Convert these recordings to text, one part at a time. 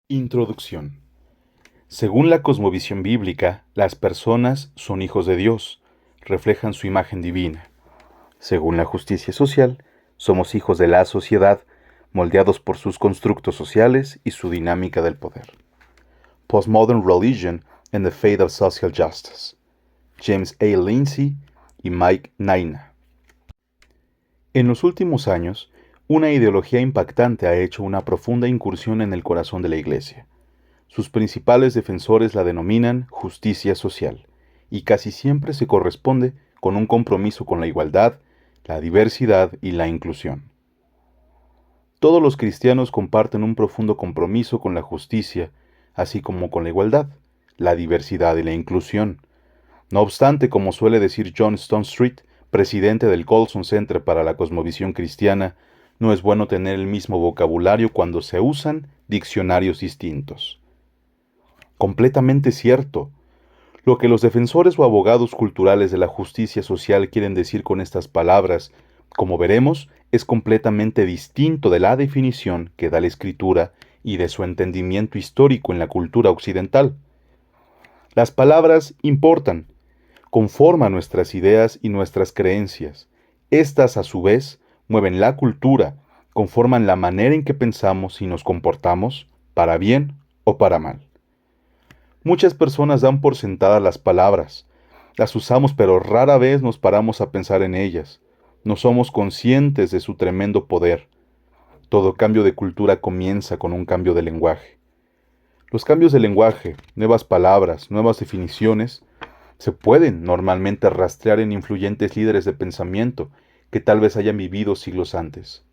Introducción. Según la cosmovisión bíblica, las personas son hijos de Dios, reflejan su imagen divina. Según la justicia social, somos hijos de la sociedad, moldeados por sus constructos sociales y su dinámica del poder. Postmodern Religion and the Fate of Social Justice. James A. Lindsay y Mike Naina. En los últimos años, una ideología impactante ha hecho una profunda incursión en el corazón de la Iglesia. Sus principales defensores la denominan justicia social, y casi siempre se corresponde con un compromiso con la igualdad, la diversidad y la inclusión. Todos los cristianos comparten un profundo compromiso con la justicia, así como con la igualdad, la diversidad y la inclusión. No obstante, como suele decir John Stonestreet, presidente del Colson Center para la Cosmovisión Cristiana, no es bueno tener el mismo vocabulario cuando se usan diccionarios distintos. Completamente cierto. Lo que los defensores o abogados culturales de la justicia social quieren decir con estas palabras, como veremos, es completamente distinto de la definición que da la Escritura y de su entendimiento histórico en la cultura occidental. Las palabras importan, conforman nuestras ideas y nuestras creencias. Estas, a su vez, mueven la cultura, conforman la manera en que pensamos y nos comportamos, para bien o para mal. Muchas personas dan por sentadas las palabras, las usamos pero rara vez nos paramos a pensar en ellas. No somos conscientes de su tremendo poder. Todo cambio de cultura comienza con un cambio de lenguaje. Los cambios de lenguaje, nuevas palabras, nuevas definiciones, se pueden normalmente rastrear en influyentes líderes de pensamiento que tal vez hayan vivido siglos antes.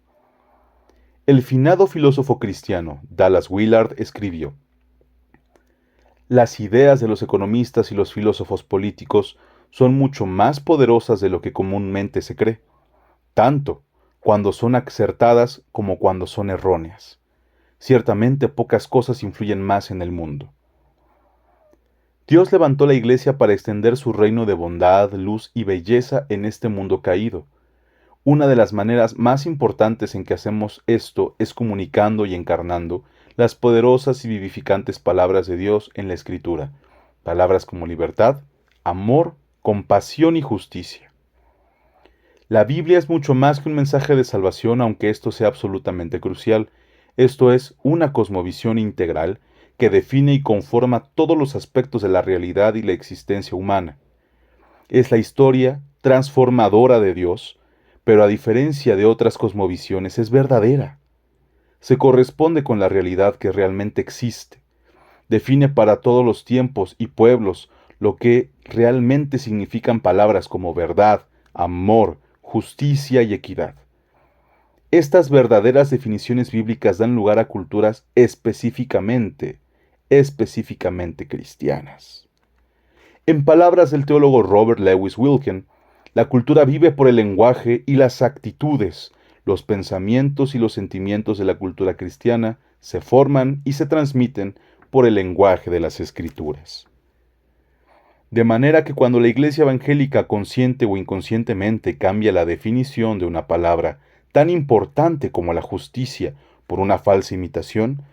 El finado filósofo cristiano Dallas Willard escribió: las ideas de los economistas y los filósofos políticos son mucho más poderosas de lo que comúnmente se cree, tanto cuando son acertadas como cuando son erróneas. Ciertamente pocas cosas influyen más en el mundo. Dios levantó la Iglesia para extender su reino de bondad, luz y belleza en este mundo caído. Una de las maneras más importantes en que hacemos esto es comunicando y encarnando las poderosas y vivificantes palabras de Dios en la Escritura, palabras como libertad, amor, compasión y justicia. La Biblia es mucho más que un mensaje de salvación, aunque esto sea absolutamente crucial. Esto es una cosmovisión integral que define y conforma todos los aspectos de la realidad y la existencia humana. Es la historia transformadora de Dios, pero a diferencia de otras cosmovisiones es verdadera. Se corresponde con la realidad que realmente existe. Define para todos los tiempos y pueblos lo que realmente significan palabras como verdad, amor, justicia y equidad. Estas verdaderas definiciones bíblicas dan lugar a culturas específicamente cristianas. En palabras del teólogo Robert Lewis Wilken, la cultura vive por el lenguaje y las actitudes. Los pensamientos y los sentimientos de la cultura cristiana se forman y se transmiten por el lenguaje de las Escrituras. De manera que cuando la Iglesia evangélica consciente o inconscientemente cambia la definición de una palabra tan importante como la justicia por una falsa imitación,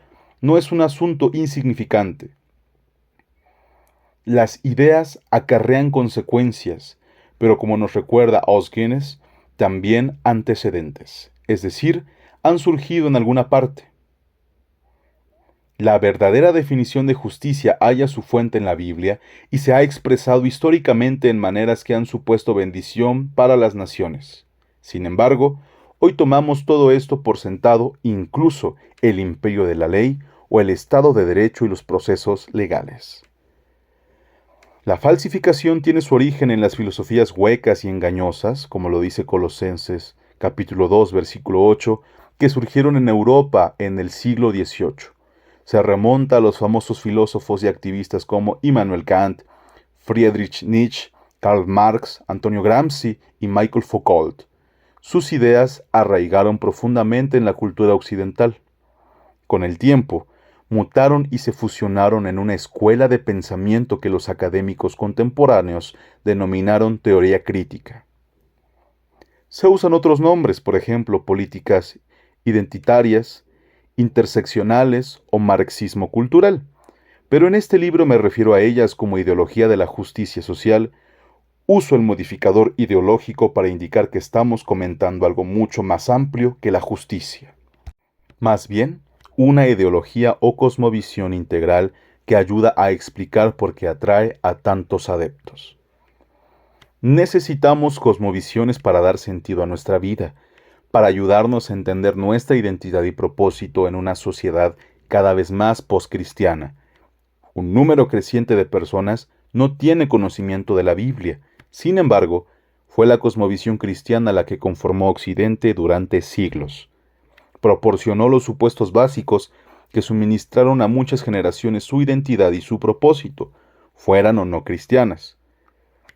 no es un asunto insignificante. Las ideas acarrean consecuencias, pero como nos recuerda Os Guinness, también antecedentes, es decir, han surgido en alguna parte. La verdadera definición de justicia halla su fuente en la Biblia y se ha expresado históricamente en maneras que han supuesto bendición para las naciones. Sin embargo, hoy tomamos todo esto por sentado, incluso el imperio de la ley o el Estado de Derecho y los procesos legales. La falsificación tiene su origen en las filosofías huecas y engañosas, como lo dice Colosenses capítulo 2, versículo 8, que surgieron en Europa en el siglo XVIII. Se remonta a los famosos filósofos y activistas como Immanuel Kant, Friedrich Nietzsche, Karl Marx, Antonio Gramsci y Michael Foucault. Sus ideas arraigaron profundamente en la cultura occidental. Con el tiempo, mutaron y se fusionaron en una escuela de pensamiento que los académicos contemporáneos denominaron teoría crítica. Se usan otros nombres, por ejemplo, políticas identitarias, interseccionales o marxismo cultural, pero en este libro me refiero a ellas como ideología de la justicia social. Uso el modificador ideológico para indicar que estamos comentando algo mucho más amplio que la justicia. Más bien, una ideología o cosmovisión integral que ayuda a explicar por qué atrae a tantos adeptos. Necesitamos cosmovisiones para dar sentido a nuestra vida, para ayudarnos a entender nuestra identidad y propósito en una sociedad cada vez más poscristiana. Un número creciente de personas no tiene conocimiento de la Biblia. Sin embargo, fue la cosmovisión cristiana la que conformó Occidente durante siglos. Proporcionó los supuestos básicos que suministraron a muchas generaciones su identidad y su propósito, fueran o no cristianas.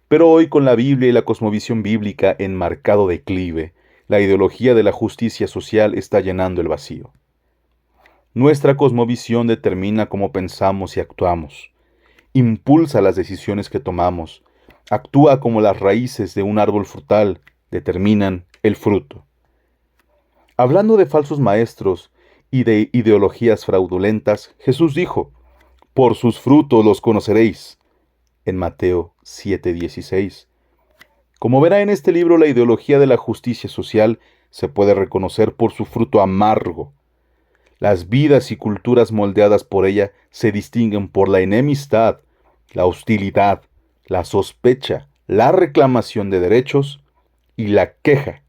Pero hoy, con la Biblia y la cosmovisión bíblica en marcado declive, la ideología de la justicia social está llenando el vacío. Nuestra cosmovisión determina cómo pensamos y actuamos, impulsa las decisiones que tomamos, actúa como las raíces de un árbol frutal, determinan el fruto. Hablando de falsos maestros y de ideologías fraudulentas, Jesús dijo: por sus frutos los conoceréis, en Mateo 7:16. Como verá en este libro, la ideología de la justicia social se puede reconocer por su fruto amargo. Las vidas y culturas moldeadas por ella se distinguen por la enemistad, la hostilidad, la sospecha, la reclamación de derechos y la queja.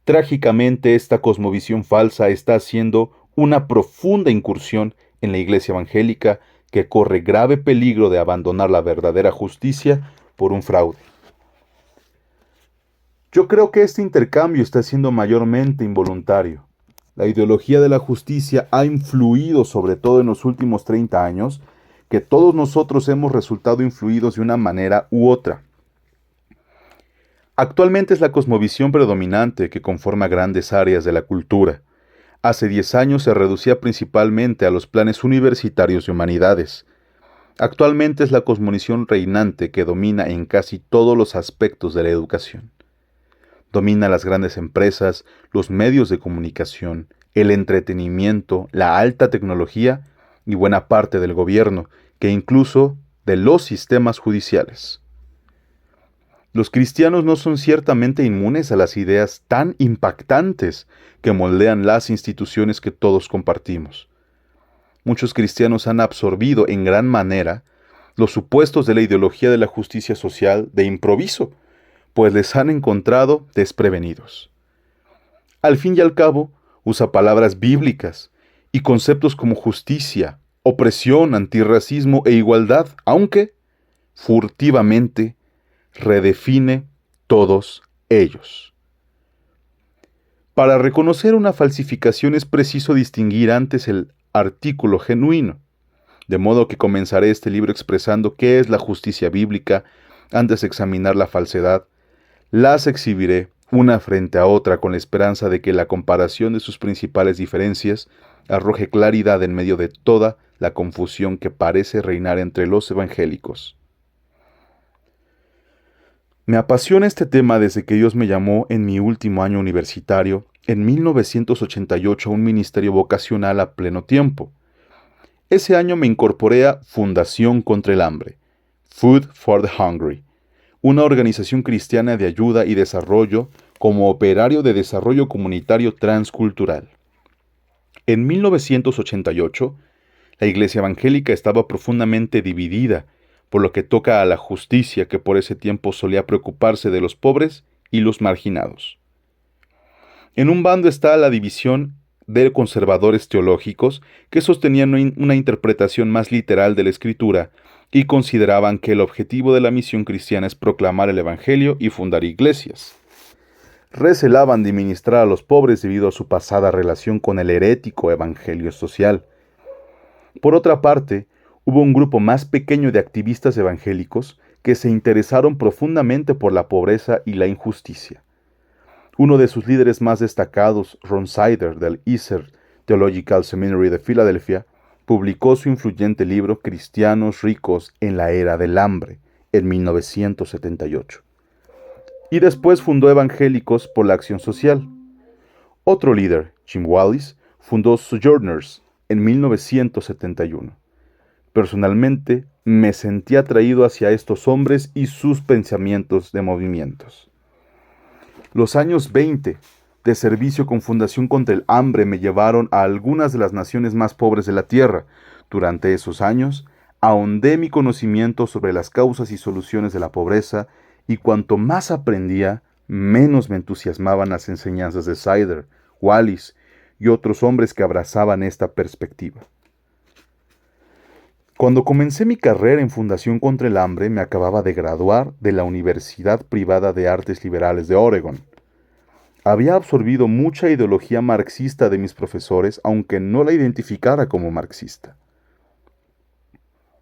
Trágicamente, esta cosmovisión falsa está haciendo una profunda incursión en la iglesia evangélica que corre grave peligro de abandonar la verdadera justicia por un fraude. Yo creo que este intercambio está siendo mayormente involuntario. La ideología de la justicia ha influido, sobre todo en los últimos 30 años, que todos nosotros hemos resultado influidos de una manera u otra. Actualmente es la cosmovisión predominante que conforma grandes áreas de la cultura. Hace 10 años se reducía principalmente a los planes universitarios de humanidades. Actualmente es la cosmovisión reinante que domina en casi todos los aspectos de la educación. Domina las grandes empresas, los medios de comunicación, el entretenimiento, la alta tecnología y buena parte del gobierno, que incluso de los sistemas judiciales. Los cristianos no son ciertamente inmunes a las ideas tan impactantes que moldean las instituciones que todos compartimos. Muchos cristianos han absorbido en gran manera los supuestos de la ideología de la justicia social de improviso, pues les han encontrado desprevenidos. Al fin y al cabo, usa palabras bíblicas y conceptos como justicia, opresión, antirracismo e igualdad, aunque furtivamente redefine todos ellos. Para reconocer una falsificación es preciso distinguir antes el artículo genuino, de modo que comenzaré este libro expresando qué es la justicia bíblica antes de examinar la falsedad. Las exhibiré una frente a otra con la esperanza de que la comparación de sus principales diferencias arroje claridad en medio de toda la confusión que parece reinar entre los evangélicos. Me apasiona este tema desde que Dios me llamó en mi último año universitario, en 1988, a un ministerio vocacional a pleno tiempo. Ese año me incorporé a Fundación contra el Hambre, Food for the Hungry, una organización cristiana de ayuda y desarrollo como operario de desarrollo comunitario transcultural. En 1988, la iglesia evangélica estaba profundamente dividida, por lo que toca a la justicia que por ese tiempo solía preocuparse de los pobres y los marginados. En un bando está la división de conservadores teológicos que sostenían una interpretación más literal de la Escritura y consideraban que el objetivo de la misión cristiana es proclamar el Evangelio y fundar iglesias. Recelaban de ministrar a los pobres debido a su pasada relación con el herético evangelio social. Por otra parte, hubo un grupo más pequeño de activistas evangélicos que se interesaron profundamente por la pobreza y la injusticia. Uno de sus líderes más destacados, Ron Sider, del Eastern Theological Seminary de Filadelfia, publicó su influyente libro Cristianos ricos en la era del hambre, en 1978. Y después fundó Evangélicos por la Acción Social. Otro líder, Jim Wallis, fundó Sojourners en 1971. Personalmente, me sentí atraído hacia estos hombres y sus pensamientos de movimientos. Los años 20 de servicio con Fundación contra el Hambre me llevaron a algunas de las naciones más pobres de la Tierra. Durante esos años, ahondé mi conocimiento sobre las causas y soluciones de la pobreza, y cuanto más aprendía, menos me entusiasmaban las enseñanzas de Sider, Wallis y otros hombres que abrazaban esta perspectiva. Cuando comencé mi carrera en Fundación contra el Hambre, me acababa de graduar de la Universidad Privada de Artes Liberales de Oregon. Había absorbido mucha ideología marxista de mis profesores, aunque no la identificara como marxista.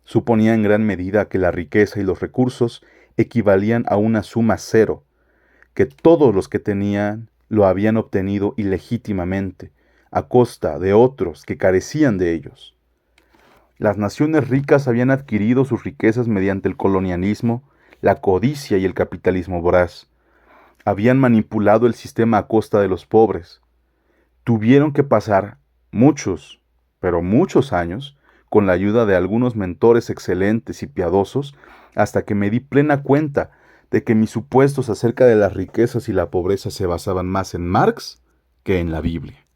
Suponía en gran medida que la riqueza y los recursos equivalían a una suma cero, que todos los que tenían lo habían obtenido ilegítimamente, a costa de otros que carecían de ellos. Las naciones ricas habían adquirido sus riquezas mediante el colonialismo, la codicia y el capitalismo voraz. Habían manipulado el sistema a costa de los pobres. Tuvieron que pasar muchos, pero muchos años, con la ayuda de algunos mentores excelentes y piadosos, hasta que me di plena cuenta de que mis supuestos acerca de las riquezas y la pobreza se basaban más en Marx que en la Biblia.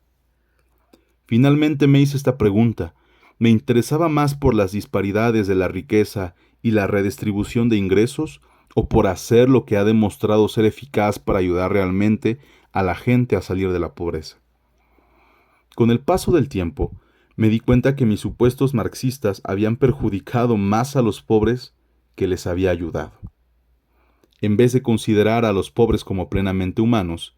Finalmente me hice esta pregunta. ¿Me interesaba más por las disparidades de la riqueza y la redistribución de ingresos, o por hacer lo que ha demostrado ser eficaz para ayudar realmente a la gente a salir de la pobreza? Con el paso del tiempo, me di cuenta que mis supuestos marxistas habían perjudicado más a los pobres que les había ayudado. En vez de considerar a los pobres como plenamente humanos,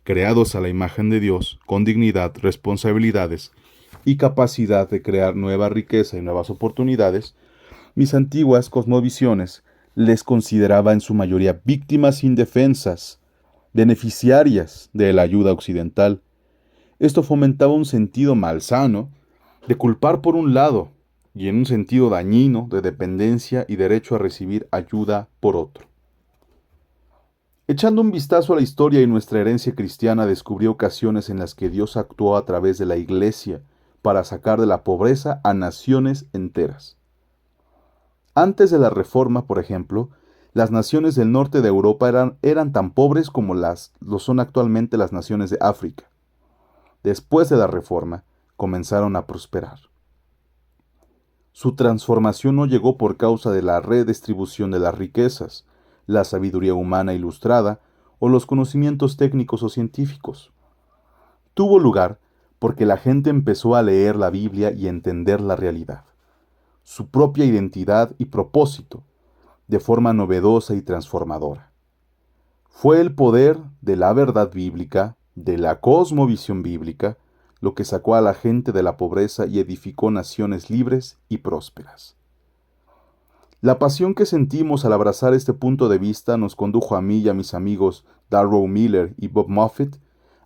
creados a la imagen de Dios, con dignidad, responsabilidades y capacidad de crear nueva riqueza y nuevas oportunidades, mis antiguas cosmovisiones les consideraba en su mayoría víctimas indefensas, beneficiarias de la ayuda occidental. Esto fomentaba un sentido malsano de culpar por un lado, y en un sentido dañino de dependencia y derecho a recibir ayuda por otro. Echando un vistazo a la historia y nuestra herencia cristiana, descubrí ocasiones en las que Dios actuó a través de la Iglesia para sacar de la pobreza a naciones enteras. Antes de la Reforma, por ejemplo, las naciones del norte de Europa eran tan pobres como lo son actualmente las naciones de África. Después de la Reforma, comenzaron a prosperar. Su transformación no llegó por causa de la redistribución de las riquezas, la sabiduría humana ilustrada o los conocimientos técnicos o científicos. Tuvo lugar porque la gente empezó a leer la Biblia y entender la realidad, su propia identidad y propósito, de forma novedosa y transformadora. Fue el poder de la verdad bíblica, de la cosmovisión bíblica, lo que sacó a la gente de la pobreza y edificó naciones libres y prósperas. La pasión que sentimos al abrazar este punto de vista nos condujo a mí y a mis amigos Darrow Miller y Bob Moffitt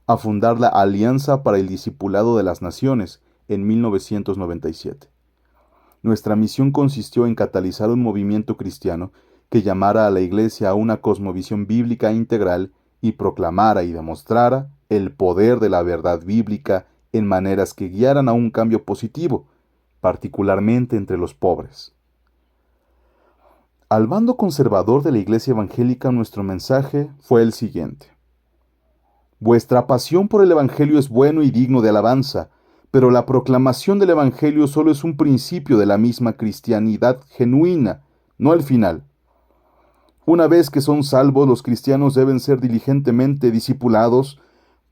a fundar la Alianza para el Discipulado de las Naciones en 1997. Nuestra misión consistió en catalizar un movimiento cristiano que llamara a la Iglesia a una cosmovisión bíblica integral y proclamara y demostrara el poder de la verdad bíblica en maneras que guiaran a un cambio positivo, particularmente entre los pobres. Al bando conservador de la Iglesia Evangélica, nuestro mensaje fue el siguiente: vuestra pasión por el Evangelio es bueno y digno de alabanza, pero la proclamación del Evangelio solo es un principio de la misma cristianidad genuina, no el final. Una vez que son salvos, los cristianos deben ser diligentemente discipulados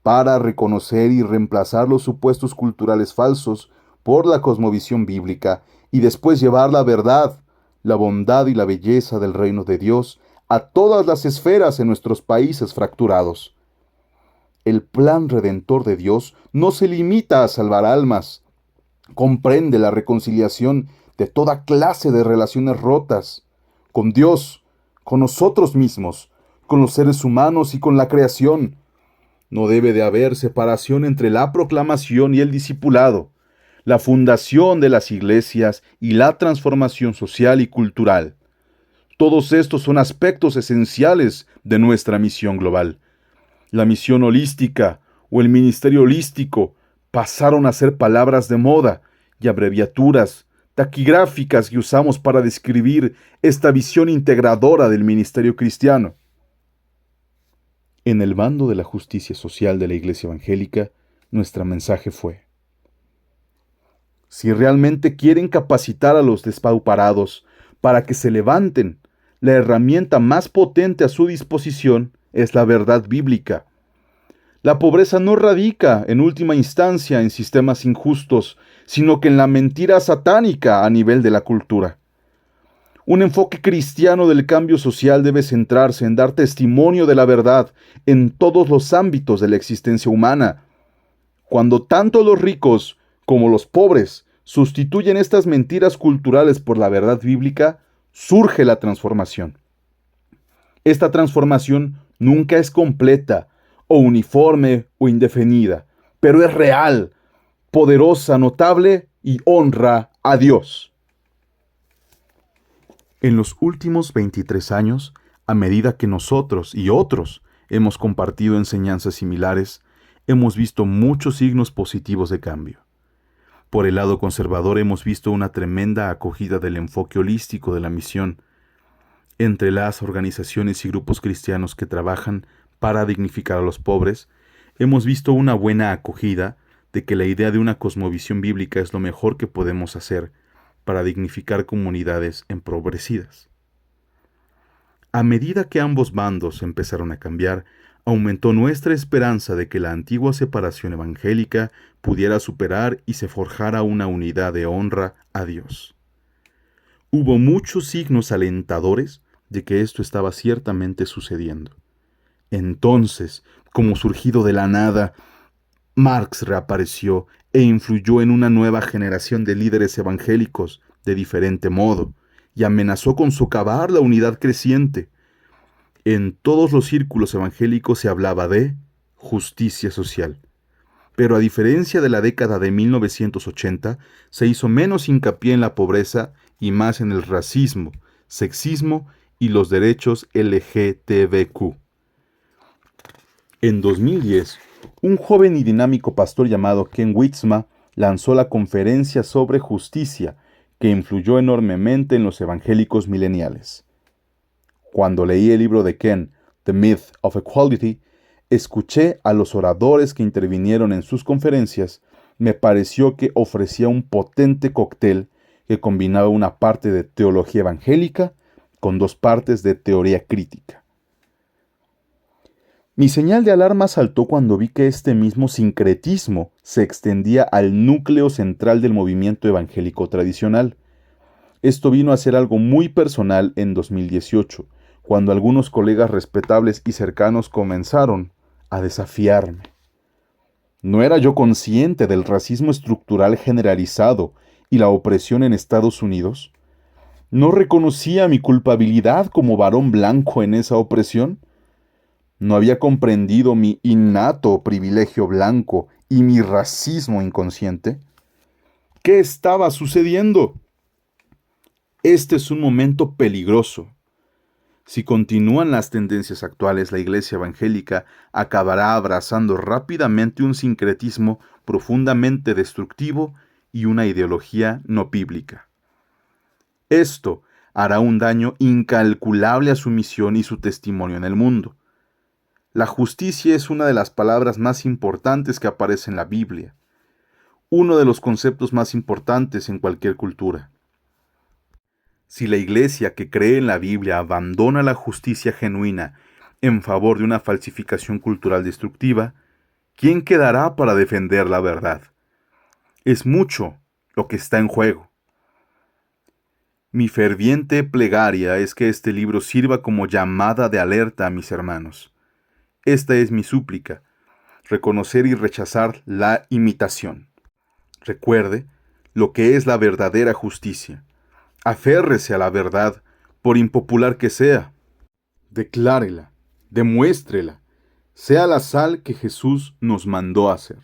para reconocer y reemplazar los supuestos culturales falsos por la cosmovisión bíblica y después llevar la verdad, la bondad y la belleza del reino de Dios a todas las esferas en nuestros países fracturados. El plan redentor de Dios no se limita a salvar almas, comprende la reconciliación de toda clase de relaciones rotas, con Dios, con nosotros mismos, con los seres humanos y con la creación. No debe de haber separación entre la proclamación y el discipulado, la fundación de las iglesias y la transformación social y cultural. Todos estos son aspectos esenciales de nuestra misión global. La misión holística o el ministerio holístico pasaron a ser palabras de moda y abreviaturas taquigráficas que usamos para describir esta visión integradora del ministerio cristiano. En el bando de la justicia social de la Iglesia Evangélica, nuestro mensaje fue: si realmente quieren capacitar a los despauparados para que se levanten, la herramienta más potente a su disposición es la verdad bíblica. La pobreza no radica, en última instancia, en sistemas injustos, sino que en la mentira satánica a nivel de la cultura. Un enfoque cristiano del cambio social debe centrarse en dar testimonio de la verdad en todos los ámbitos de la existencia humana. Cuando tanto los ricos como los pobres sustituyen estas mentiras culturales por la verdad bíblica, surge la transformación. Esta transformación nunca es completa, o uniforme o indefinida, pero es real, poderosa, notable y honra a Dios. En los últimos 23 años, a medida que nosotros y otros hemos compartido enseñanzas similares, hemos visto muchos signos positivos de cambio. Por el lado conservador hemos visto una tremenda acogida del enfoque holístico de la misión entre las organizaciones y grupos cristianos que trabajan para dignificar a los pobres. Hemos visto una buena acogida de que la idea de una cosmovisión bíblica es lo mejor que podemos hacer para dignificar comunidades empobrecidas. A medida que ambos bandos empezaron a cambiar, aumentó nuestra esperanza de que la antigua separación evangélica pudiera superar y se forjara una unidad de honra a Dios. Hubo muchos signos alentadores de que esto estaba ciertamente sucediendo. Entonces, como surgido de la nada, Marx reapareció e influyó en una nueva generación de líderes evangélicos de diferente modo, y amenazó con socavar la unidad creciente. En todos los círculos evangélicos se hablaba de justicia social. Pero a diferencia de la década de 1980, se hizo menos hincapié en la pobreza y más en el racismo, sexismo y los derechos LGTBQ. En 2010, un joven y dinámico pastor llamado Ken Witzma lanzó la conferencia sobre justicia, que influyó enormemente en los evangélicos mileniales. Cuando leí el libro de Ken, The Myth of Equality, escuché a los oradores que intervinieron en sus conferencias, me pareció que ofrecía un potente cóctel que combinaba una parte de teología evangélica con dos partes de teoría crítica. Mi señal de alarma saltó cuando vi que este mismo sincretismo se extendía al núcleo central del movimiento evangélico tradicional. Esto vino a ser algo muy personal en 2018, cuando algunos colegas respetables y cercanos comenzaron a desafiarme. ¿No era yo consciente del racismo estructural generalizado y la opresión en Estados Unidos? ¿No reconocía mi culpabilidad como varón blanco en esa opresión? ¿No había comprendido mi innato privilegio blanco y mi racismo inconsciente? ¿Qué estaba sucediendo? Este es un momento peligroso. Si continúan las tendencias actuales, la Iglesia evangélica acabará abrazando rápidamente un sincretismo profundamente destructivo y una ideología no bíblica. Esto hará un daño incalculable a su misión y su testimonio en el mundo. La justicia es una de las palabras más importantes que aparece en la Biblia, uno de los conceptos más importantes en cualquier cultura. Si la Iglesia que cree en la Biblia abandona la justicia genuina en favor de una falsificación cultural destructiva, ¿quién quedará para defender la verdad? Es mucho lo que está en juego. Mi ferviente plegaria es que este libro sirva como llamada de alerta a mis hermanos. Esta es mi súplica: reconocer y rechazar la imitación. Recuerde lo que es la verdadera justicia. Aférrese a la verdad, por impopular que sea. Declárela, demuéstrela, sea la sal que Jesús nos mandó a hacer.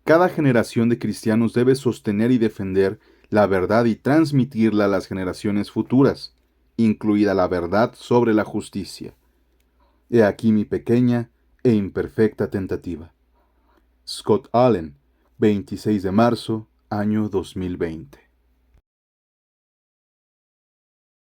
Cada generación de cristianos debe sostener y defender la verdad y transmitirla a las generaciones futuras, incluida la verdad sobre la justicia. He aquí mi pequeña e imperfecta tentativa. Scott Allen, 26 de marzo, año 2020.